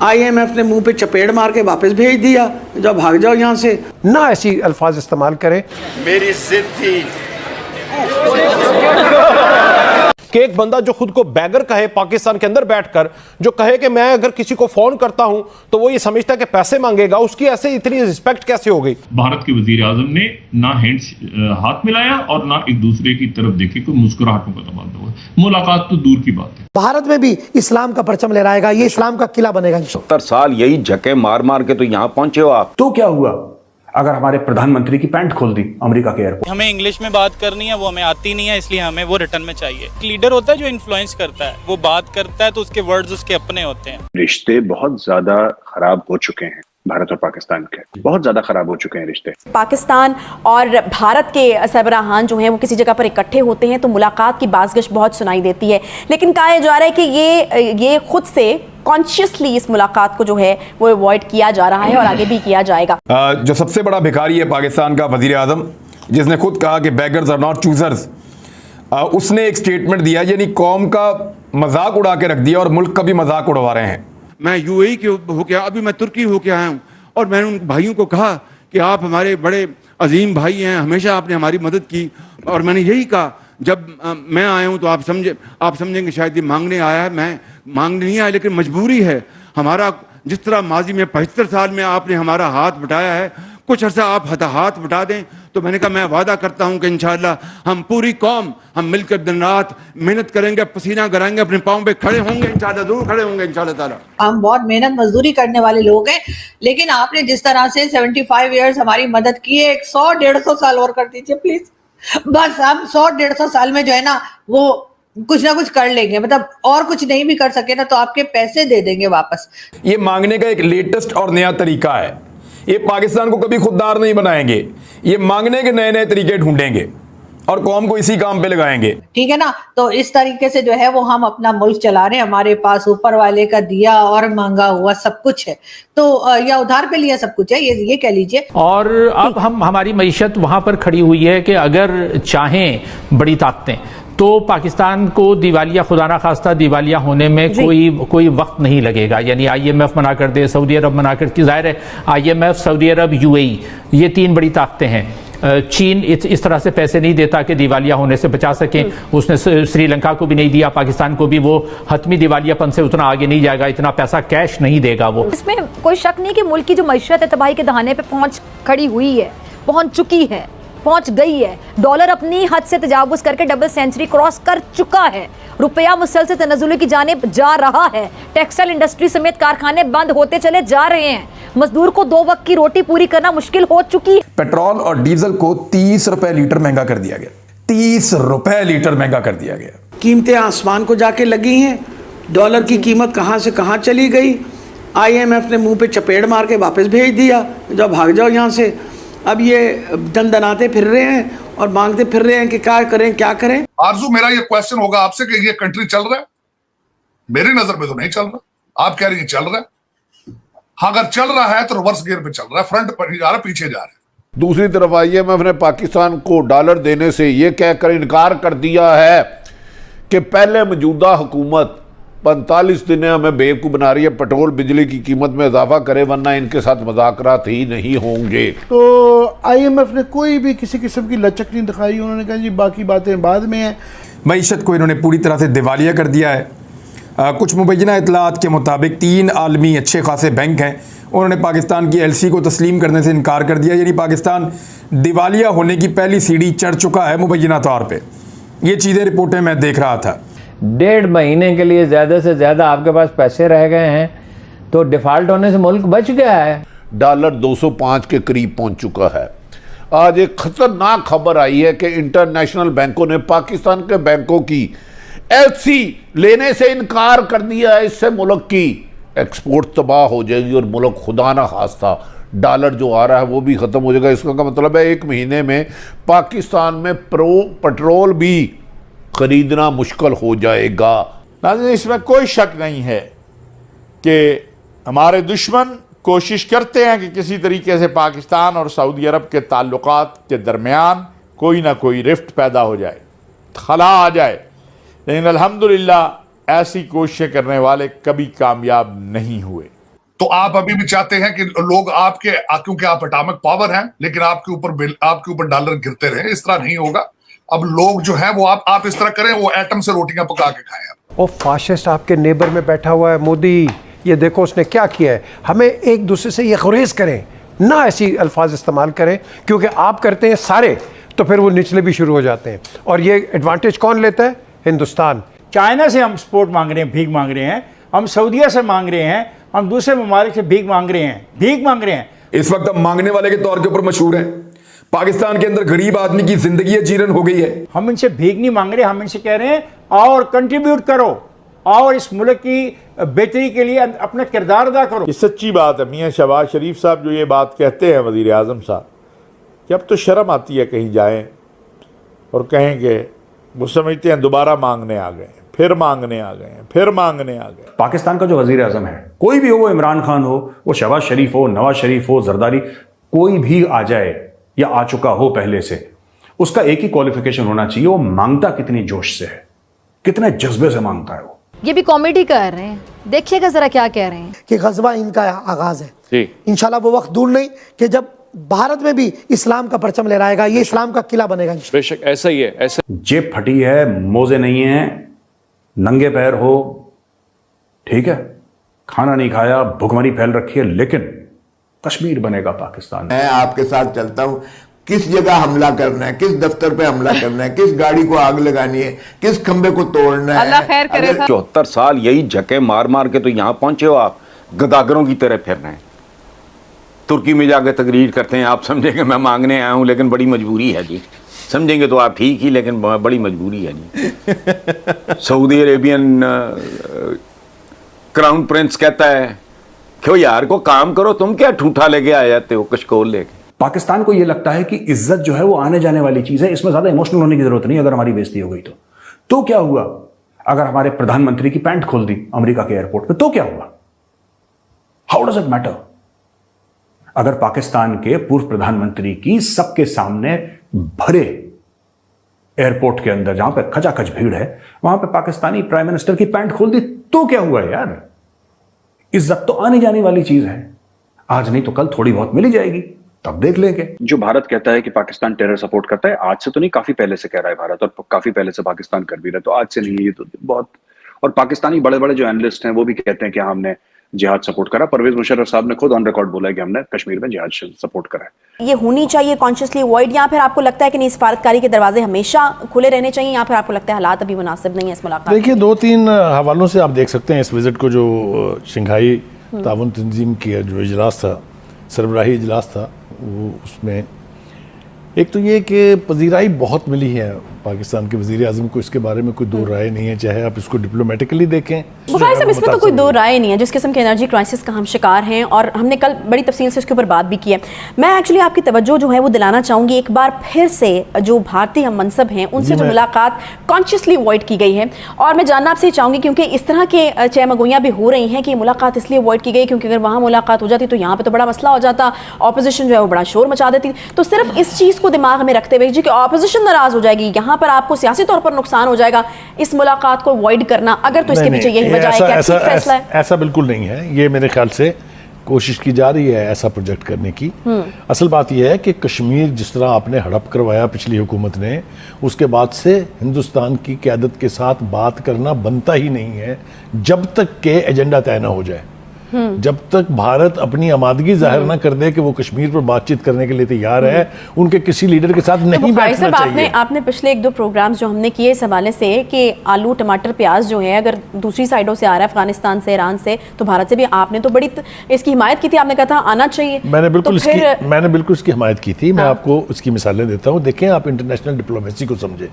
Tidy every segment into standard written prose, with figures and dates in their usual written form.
IMF ने मुंह पे चपेट मार के वापस भेज दिया, जाओ भाग जाओ यहाँ से। ना ऐसी अल्फाज इस्तेमाल करें। मेरी जिद थी कि एक बंदा जो खुद को बैगर कहे पाकिस्तान के अंदर बैठकर, जो कहे कि मैं अगर किसी को फोन करता हूं तो वो ये समझता है कि पैसे मांगेगा, उसकी ऐसे इतनी रिस्पेक्ट कैसे हो गई? भारत के वजीर आजम ने ना हाथ मिलाया और ना एक दूसरे की तरफ देखे, कोई मुस्कुराहटों का तबादला हुआ। मुलाकात तो दूर की बात है। भारत में भी इस्लाम का परचम लहराएगा, ये इस्लाम का किला बनेगा। 70 साल यही झके मार मार के तो यहाँ पहुंचे हो आप। तो क्या हुआ अगर हमारे प्रधानमंत्री की पैंट खोल दी अमेरिका के एयरपोर्ट? हमें इंग्लिश में बात करनी है, वो हमें आती नहीं है, इसलिए हमें वो रिटर्न में चाहिए। एक लीडर होता है जो इन्फ्लुएंस करता है, वो बात करता है तो उसके वर्ड्स उसके अपने होते हैं। रिश्ते बहुत ज्यादा खराब हो चुके हैं, भारत और पाकिस्तान के बहुत ज्यादा खराब हो चुके हैं रिश्ते। पाकिस्तान और भारत के सरबराहान जो हैं वो किसी जगह पर इकट्ठे होते हैं तो मुलाकात की बाज़गश बहुत सुनाई देती है, लेकिन कहा जा रहा है कि ये खुद से कॉन्शियसली इस मुलाकात को जो है वो अवॉइड किया जा रहा है और आगे भी किया जाएगा। जो सबसे बड़ा भिखारी है पाकिस्तान का वजीर आजम, जिसने खुद कहा कि बेगर्स आर नॉट चूजर्स, उसने एक स्टेटमेंट दिया, यानी कौम का मजाक उड़ा के रख दिया और मुल्क का भी मजाक उड़वा रहे हैं। मैं UAE के होके, अभी मैं तुर्की होके आया हूँ और मैंने उन भाइयों को कहा कि आप हमारे बड़े अजीम भाई हैं, हमेशा आपने हमारी मदद की। और मैंने यही कहा जब मैं आया हूँ तो आप समझेंगे शायद ये मांगने आया है, मैं मांगने नहीं आया, लेकिन मजबूरी है हमारा। जिस तरह माजी में 75 साल में आपने हमारा हाथ बटाया है, कुछ अर्सा आप हाथ बटा दें। तो मैंने कहा मैं वादा करता हूं कि इंशाअल्लाह हम पूरी कौम हम मिलकर दिन रात मेहनत करेंगे, पसीना कराएंगे, अपने पाँव पे खड़े होंगे, इंशाअल्लाह जरूर खड़े होंगे इंशाअल्लाह ताला। हम बहुत मेहनत मजदूरी करने वाले लोग हैं, लेकिन आपने जिस तरह से 75 इयर्स हमारी मदद की है, 100-150 साल और कर दीजिए प्लीज। बस हम 100-150 साल में जो है ना वो कुछ ना कुछ कर लेंगे, मतलब और कुछ नहीं भी कर सके ना तो आपके पैसे दे देंगे वापस। ये मांगने का एक लेटेस्ट और नया तरीका है। ये पाकिस्तान को कभी खुददार नहीं बनाएंगे, ये मांगने के नए नए तरीके ढूंढेंगे और कौम को इसी काम पे लगाएंगे। ठीक है ना, तो इस तरीके से जो है वो हम अपना मुल्क चला रहे हैं। हमारे पास ऊपर वाले का दिया और मांगा हुआ सब कुछ है, तो या उधार पे लिया सब कुछ है, ये कह लीजिए। और अब हमारी मईशत वहां पर खड़ी हुई है कि अगर चाहें बड़ी ताकतें तो पाकिस्तान को दिवालिया, खुदा ना खास्ता दिवालिया होने में कोई वक्त नहीं लगेगा। यानी IMF मना कर दे, सऊदी अरब मना कर, जाहिर है IMF, सऊदी अरब, UAE, ये 3 बड़ी ताकतें हैं। चीन इस तरह से पैसे नहीं देता कि दिवालिया होने से बचा सकें, उसने श्रीलंका को भी नहीं दिया, पाकिस्तान को भी वो हतमी दिवालियापन से उतना आगे नहीं जाएगा, इतना पैसा कैश नहीं देगा वो। इसमें कोई शक नहीं कि मुल्क की जो मईशत है तबाही के दहाने पे पहुंच खड़ी हुई है, पहुंच चुकी है, पहुंच गई है। डॉलर अपनी हद से तजावुज करके डबल सेंचुरी क्रॉस कर चुका है, रुपया मुसलसल तनज़्ज़ुल की जानिब जा रहा है, टेक्सटाइल इंडस्ट्री समेत कारखाने बंद होते चले जा रहे हैं, मजदूर को 2 वक्त की रोटी पूरी करना मुश्किल हो चुकी है। पेट्रोल और डीजल को 30 रुपए लीटर महंगा कर दिया गया, 30 रुपए लीटर महंगा कर दिया गया। कीमतें आसमान को जाके लगी हैं, डॉलर की कीमत कहाँ से कहाँ चली गई। IMF ने मुंह पे चपेट मार के वापस भेज दिया, जाओ भाग जाओ यहाँ से। अब ये दनाते फिर रहे हैं और मांगते फिर रहे हैं कि क्या करें। आरजू, मेरा ये क्वेश्चन होगा आपसे कि ये कंट्री चल रहा है? मेरी नजर में तो नहीं चल रहा। आप कह रही है चल रहा है। हाँ, अगर चल रहा है तो रिवर्स गियर पे चल रहा है, फ्रंट पर नहीं जा रहा, पीछे जा रहा है। दूसरी तरफ IMF ने पाकिस्तान को डॉलर देने से यह कहकर इनकार कर दिया है कि पहले मौजूदा हुकूमत 45 दिन हमें बेवकूफ़ बना रही है, पेट्रोल बिजली की कीमत में इजाफा करे, वरना इनके साथ मुज़ाकरात ही नहीं होंगे। तो IMF ने कोई भी किसी किस्म की लचक नहीं दिखाई, उन्होंने कहा जी बाकी बातें बाद में हैं। मईशत को इन्होंने पूरी तरह से दिवालिया कर दिया है। कुछ मुबैना इतलात के मुताबिक 3 आलमी अच्छे खासे बैंक हैं, उन्होंने पाकिस्तान की LC को तस्लीम करने से इनकार कर दिया। यानी पाकिस्तान दिवालिया होने की पहली सीढ़ी चढ़ चुका है मुबैना तौर पर। ये चीज़ें रिपोर्टें मैं देख रहा था। 1.5 महीने के लिए ज़्यादा से ज़्यादा आपके पास पैसे रह गए हैं तो डिफ़ॉल्ट होने से मुल्क बच गया है। डॉलर 205 के करीब पहुंच चुका है। आज एक खतरनाक खबर आई है कि इंटरनेशनल बैंकों ने पाकिस्तान के बैंकों की LC लेने से इनकार कर दिया है। इससे मुल्क की एक्सपोर्ट तबाह हो जाएगी और मुल्क खुदा ना खास्ता डॉलर जो आ रहा है वो भी ख़त्म हो जाएगा। इसका मतलब है 1 महीने में पाकिस्तान में पेट्रोल भी खरीदना मुश्किल हो जाएगा। नाज़रीन, इसमें कोई शक नहीं है कि हमारे दुश्मन कोशिश करते हैं कि किसी तरीके से पाकिस्तान और सऊदी अरब के ताल्लुकात के दरमियान कोई ना कोई रिफ्ट पैदा हो जाए, खला आ जाए, लेकिन अल्हम्दुलिल्लाह ऐसी कोशिशें करने वाले कभी कामयाब नहीं हुए। तो आप अभी भी चाहते हैं कि लोग क्योंकि आप एटॉमिक पावर हैं, लेकिन आपके ऊपर डॉलर गिरते रहे। इस तरह नहीं होगा। अब लोग जो है वो आप इस तरह करें, वो एटम से रोटियां पका के खाएं। और फाशिस्ट आपके नेबर में बैठा हुआ है मोदी, ये देखो उसने क्या किया है। हमें एक दूसरे से ये गुरेज करें ना, ऐसी अल्फाज इस्तेमाल करें, क्योंकि आप करते हैं सारे तो फिर वो निचले भी शुरू हो जाते हैं। और ये एडवांटेज कौन लेता है? हिंदुस्तान। चाइना से हम सपोर्ट मांग रहे हैं, भीख मांग रहे हैं, हम सऊदीया से मांग रहे हैं, हम दूसरे ममालिक से भीख मांग रहे हैं। इस वक्त हम मांगने वाले के तौर के ऊपर मशहूर हैं। पाकिस्तान के अंदर गरीब आदमी की जिंदगी जीरन हो गई है। हम इनसे भीख नहीं मांग रहे, हम इनसे कह रहे हैं और कंट्रीब्यूट करो और इस मुल्क की बेहतरी के लिए अपना किरदार अदा करो। ये सच्ची बात है। मियाँ शहबाज शरीफ साहब जो ये बात कहते हैं वज़ीर आज़म साहब, कि अब तो शर्म आती है कहीं जाएं और कहें कि वो समझते हैं दोबारा मांगने आ गए, फिर मांगने आ गए। पाकिस्तान का जो वजीर आजम है, कोई भी हो, वो इमरान खान हो, वो शहबाज शरीफ हो, नवाज शरीफ हो, जरदारी, कोई भी आ जाए या आ चुका हो पहले से, उसका एक ही क्वालिफिकेशन होना चाहिए, वो मांगता कितनी जोश से है, कितने जज्बे से मांगता है वो। ये भी कॉमेडी कर रहे हैं, देखिएगा जरा क्या कह रहे हैं कि गजवा इनका आगाज है। इंशाल्लाह वो वक्त दूर नहीं कि जब भारत में भी इस्लाम का परचम लहराएगा, ये इस्लाम का किला बनेगा। बेशक ऐसा ही है। ऐसा जेब फटी है, मोजे नहीं है, नंगे पैर हो, ठीक है, खाना नहीं खाया, भुखमरी फैल रखी है, लेकिन कश्मीर बनेगा पाकिस्तान। मैं आपके साथ चलता हूं। किस जगह हमला करना है, किस दफ्तर पे हमला करना है, किस गाड़ी को आग लगानी है, किस खंबे को तोड़ना है। अल्लाह खैर करे। 74 साल यही झके मार मार के तो यहां पहुंचे हो आप, गदागरों की तरह फिर रहे हैं। तुर्की में जाकर तकरीर करते हैं, आप समझेंगे मैं मांगने आया हूं, लेकिन बड़ी मजबूरी है जी। समझेंगे तो आप ठीक ही, लेकिन बड़ी मजबूरी है जी। सऊदी अरेबियन क्राउन प्रिंस कहता है क्यों यार को काम करो, तुम क्या ठूठा लेके आ जाते हो कशकोल लेके। पाकिस्तान को यह लगता है कि इज्जत जो है वो आने जाने वाली चीज है, इसमें ज्यादा इमोशनल होने की जरूरत नहीं। अगर हमारी बेइज्जती हो गई तो क्या हुआ? अगर हमारे प्रधानमंत्री की पैंट खोल दी अमेरिका के एयरपोर्ट पे, तो क्या हुआ? How does it matter? अगर पाकिस्तान के पूर्व प्रधानमंत्री की सबके सामने भरे एयरपोर्ट के अंदर, जहां पे खचाखच भीड़ है, वहां पे पाकिस्तानी प्राइम मिनिस्टर की पैंट खोल दी, तो क्या हुआ यार? इज्जत तो आने जाने वाली चीज है, आज नहीं तो कल थोड़ी बहुत मिली जाएगी, तब देख लेंगे। जो भारत कहता है कि पाकिस्तान टेरर सपोर्ट करता है, आज से तो नहीं, काफी पहले से कह रहा है भारत, और काफी पहले से पाकिस्तान कर भी रहा है, तो आज से नहीं, ये तो बहुत। और पाकिस्तानी बड़े बड़े जो एनालिस्ट हैं वो भी कहते हैं कि हमने जिहाद सपोर्ट करा। परवेज मुशर्रफ साहब ने खुद ऑन रिकॉर्ड बोला है कि हमने कश्मीर में जिहाद सपोर्ट करा है। ये होनी चाहिए कॉन्शियसली अवॉइड, या फिर आपको लगता है कि नहीं, सफारतकारी के दरवाजे हमेशा खुले रहने चाहिए, या फिर आपको लगता है हालात अभी मुनासिब नहीं है इस मुलाकात? देखिए, 2-3 हवालों से आप देख सकते हैं इस विजिट को। जो शंघाई ताउन तंजीम की जो इजलास था, सरबराही इजलास था, वो उसमें एक तो ये कि पजीराई बहुत मिली है पाकिस्तान के वज़ीर आज़म को, इसके बारे में कोई दो राय नहीं है, चाहे आप इसको डिप्लोमेटिकली देखें। बुखारी साहब, इसमें तो कोई दो राय नहीं है। जिस किस्म के एनर्जी क्राइसिस का हम शिकार हैं, और हमने कल बड़ी तफसील से इसके ऊपर बात भी की है। मैं एक्चुअली आपकी तवज्जो जो है वो दिलाना चाहूँगी एक बार फिर से, जो भारतीय हम मनसब हैं उनसे जो मुलाकात कॉन्शियसली अवॉइड की गई है, और मैं जानना आपसे चाहूँगी, क्योंकि इस तरह के चहमगोइयाँ भी हो रही हैं कि मुलाकात इसलिए अवॉइड की गई क्योंकि अगर वहाँ मुलाकात हो जाती तो यहाँ पर तो बड़ा मसला हो जाता, ऑपोजिशन जो है वो बड़ा शोर मचा देती। तो सिर्फ इस चीज़ को दिमाग में रखते हुए जी कि ऑपोजिशन नाराज हो जाएगी, यहाँ पर आपको सियासी तौर पर नुकसान हो जाएगा, इस मुलाकात को अवॉइड करना, अगर तो इसके पीछे यही वजह है कि ठीक फैसला है? ऐसा बिल्कुल नहीं है। ये मेरे ख्याल से कोशिश की जा रही है ऐसा प्रोजेक्ट करने की। असल बात यह है कि कश्मीर जिस तरह आपने हड़प करवाया पिछली हुकूमत ने, उसके बाद से हिंदुस्तान की क़यादत के साथ बात करना बनता ही नहीं है जब तक के एजेंडा तय न हो जाए। जब तक भारत अपनी आमादगी जाहिर ना कर दे कि वो कश्मीर पर बातचीत करने के लिए तैयार है, उनके किसी लीडर के साथ नहीं बैठना चाहिए। आपने पिछले 1-2 प्रोग्राम्स जो हमने किए इस हवाले से कि आलू टमाटर प्याज जो है अगर दूसरी साइडों से आ रहा है, अफगानिस्तान से, ईरान से, तो भारत से भी आपने तो बड़ी इसकी हिमायत की थी, आपने कहा था आना चाहिए। मैंने बिल्कुल इसकी हिमायत की थी। मैं आपको उसकी मिसालें देता हूँ। देखें, आप इंटरनेशनल डिप्लोमेसी को समझें।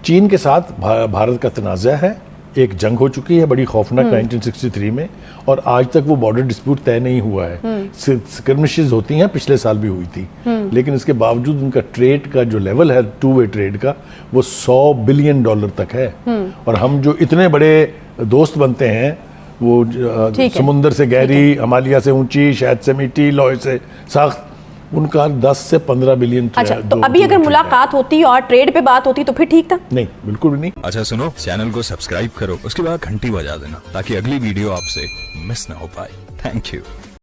चीन के साथ भारत का तनाज़ा है, एक जंग हो चुकी है बड़ी खौफनाक 1963 में, और आज तक वो बॉर्डर डिस्प्यूट तय नहीं हुआ है। स्किर्मिशेस होती हैं, पिछले साल भी हुई थी, लेकिन इसके बावजूद उनका ट्रेड का जो लेवल है, 2-वे ट्रेड का, वो $100 बिलियन तक है। और हम जो इतने बड़े दोस्त बनते हैं, वो समुंदर से गहरी, हिमालय से ऊंची, शहद से मीठी, लोहे से सख्त, उनका 10 से 15 बिलियन। अच्छा, तो अभी अगर मुलाकात होती और ट्रेड पे बात होती तो फिर ठीक था? नहीं, बिल्कुल भी नहीं। अच्छा सुनो, चैनल को सब्सक्राइब करो, उसके बाद घंटी बजा देना ताकि अगली वीडियो आपसे मिस ना हो पाए। Thank you.